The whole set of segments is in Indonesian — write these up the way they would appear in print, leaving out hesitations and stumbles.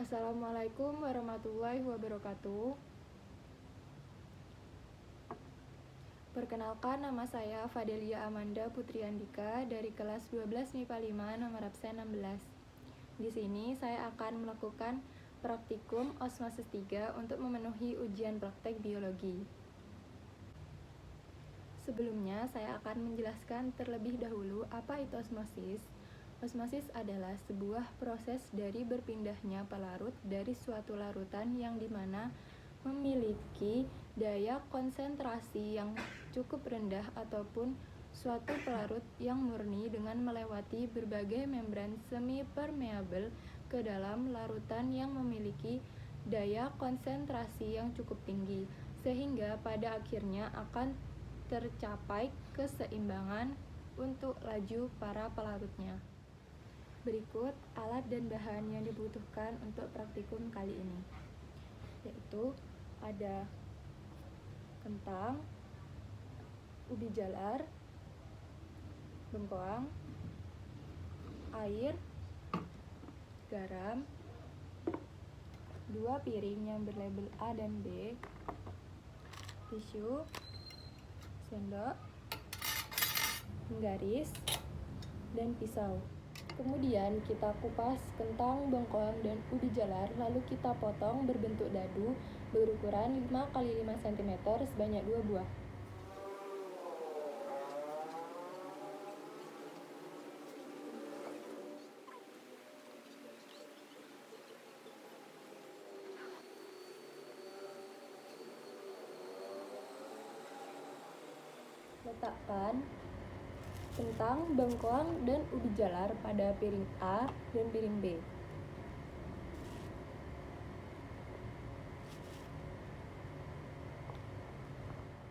Assalamualaikum warahmatullahi wabarakatuh. Perkenalkan, nama saya Fadelia Amanda Putri Andika dari kelas 12 MIPA 5 nomor absen 16. Di sini saya akan melakukan praktikum osmosis 3 untuk memenuhi ujian praktek biologi. Sebelumnya, saya akan menjelaskan terlebih dahulu apa itu osmosis. Osmosis adalah sebuah proses dari berpindahnya pelarut dari suatu larutan yang dimana memiliki daya konsentrasi yang cukup rendah ataupun suatu pelarut yang murni dengan melewati berbagai membran semi-permeabel ke dalam larutan yang memiliki daya konsentrasi yang cukup tinggi, sehingga pada akhirnya akan tercapai keseimbangan untuk laju para pelarutnya. Berikut alat dan bahan yang dibutuhkan untuk praktikum kali ini, yaitu ada kentang, ubi jalar, bengkoang, air, garam, 2 piring yang berlabel A dan B, tisu, sendok, penggaris, dan pisau. Kemudian kita kupas kentang, bengkoang, dan ubi jalar, lalu kita potong berbentuk dadu berukuran 5 x 5 cm sebanyak 2 buah. Letakkan kentang, bengkoang, dan ubi jalar pada piring A dan piring B.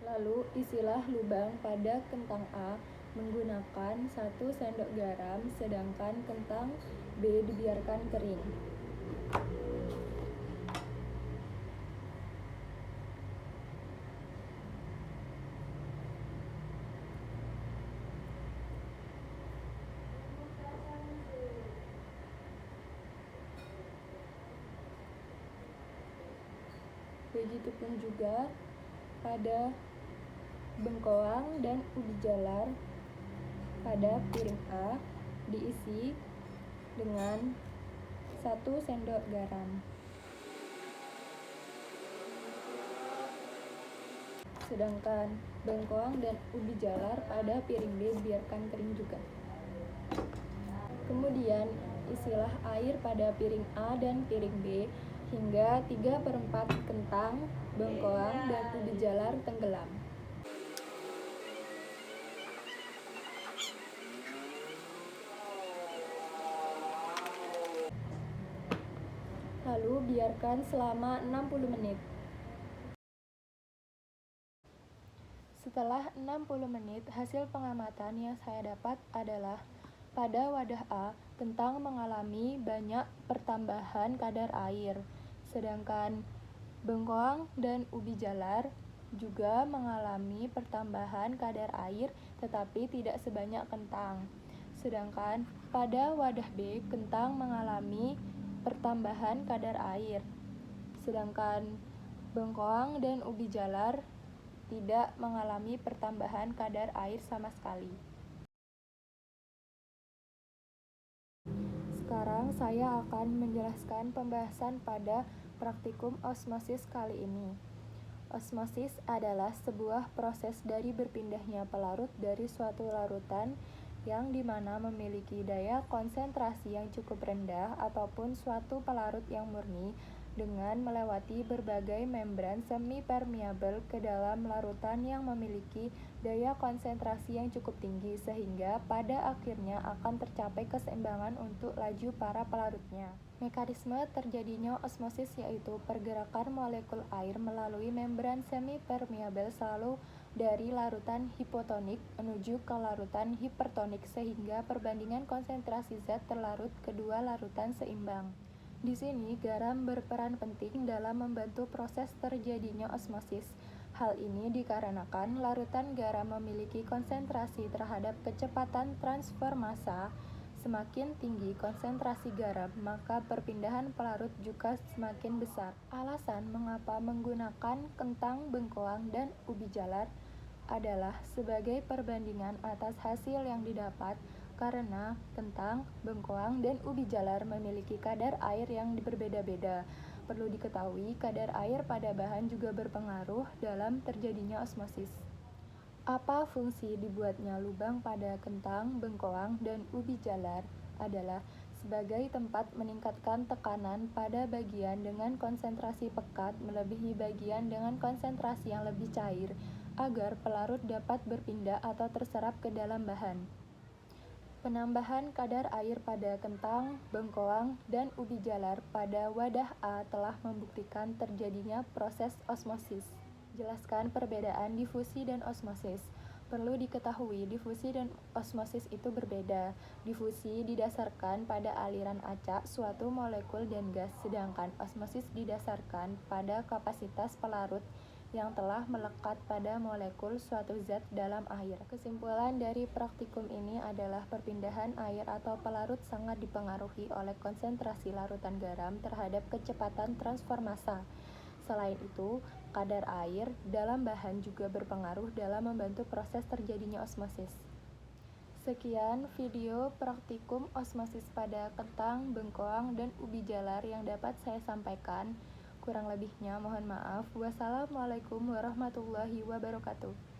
Lalu isilah lubang pada kentang A menggunakan 1 sendok garam, sedangkan kentang B dibiarkan kering. Begitupun juga pada bengkoang dan ubi jalar pada piring A diisi dengan 1 sendok garam. Sedangkan bengkoang dan ubi jalar pada piring B biarkan kering juga. Kemudian isilah air pada piring A dan piring B hingga 3/4 kentang, bengkoang, dan ubi jalar tenggelam. Lalu biarkan selama 60 menit. Setelah 60 menit, hasil pengamatan yang saya dapat adalah pada wadah A, kentang mengalami banyak pertambahan kadar air, sedangkan bengkoang dan ubi jalar juga mengalami pertambahan kadar air tetapi tidak sebanyak kentang. Sedangkan pada wadah B, kentang mengalami pertambahan kadar air, sedangkan bengkoang dan ubi jalar tidak mengalami pertambahan kadar air sama sekali. Sekarang saya akan menjelaskan pembahasan pada praktikum osmosis kali ini. Osmosis adalah sebuah proses dari berpindahnya pelarut dari suatu larutan yang dimana memiliki daya konsentrasi yang cukup rendah ataupun suatu pelarut yang murni dengan melewati berbagai membran semi-permeabel ke dalam larutan yang memiliki daya konsentrasi yang cukup tinggi sehingga pada akhirnya akan tercapai keseimbangan untuk laju para pelarutnya. Mekanisme terjadinya osmosis yaitu pergerakan molekul air melalui membran semi-permeabel selalu dari larutan hipotonik menuju ke larutan hipertonik sehingga perbandingan konsentrasi zat terlarut kedua larutan seimbang. Di sini garam berperan penting dalam membantu proses terjadinya osmosis. Hal ini dikarenakan larutan garam memiliki konsentrasi terhadap kecepatan transfer massa Semakin tinggi konsentrasi garam, maka perpindahan pelarut juga semakin besar. Alasan mengapa menggunakan kentang, bengkoang, dan ubi jalar adalah sebagai perbandingan atas hasil yang didapat karena kentang, bengkoang, dan ubi jalar memiliki kadar air yang berbeda-beda. Perlu diketahui, kadar air pada bahan juga berpengaruh dalam terjadinya osmosis. Apa fungsi dibuatnya lubang pada kentang, bengkoang, dan ubi jalar adalah sebagai tempat meningkatkan tekanan pada bagian dengan konsentrasi pekat melebihi bagian dengan konsentrasi yang lebih cair agar pelarut dapat berpindah atau terserap ke dalam bahan. Penambahan kadar air pada kentang, bengkoang, dan ubi jalar pada wadah A telah membuktikan terjadinya proses osmosis. Jelaskan perbedaan difusi dan osmosis. Perlu diketahui, difusi dan osmosis itu berbeda. Difusi didasarkan pada aliran acak suatu molekul dan gas, sedangkan osmosis didasarkan pada kapasitas pelarut yang telah melekat pada molekul suatu zat dalam air. Kesimpulan dari praktikum ini adalah perpindahan air atau pelarut sangat dipengaruhi oleh konsentrasi larutan garam terhadap kecepatan transfer massa. Selain itu, kadar air dalam bahan juga berpengaruh dalam membantu proses terjadinya osmosis. Sekian video praktikum osmosis pada kentang, bengkoang, dan ubi jalar yang dapat saya sampaikan. Kurang lebihnya mohon maaf. Wassalamualaikum warahmatullahi wabarakatuh.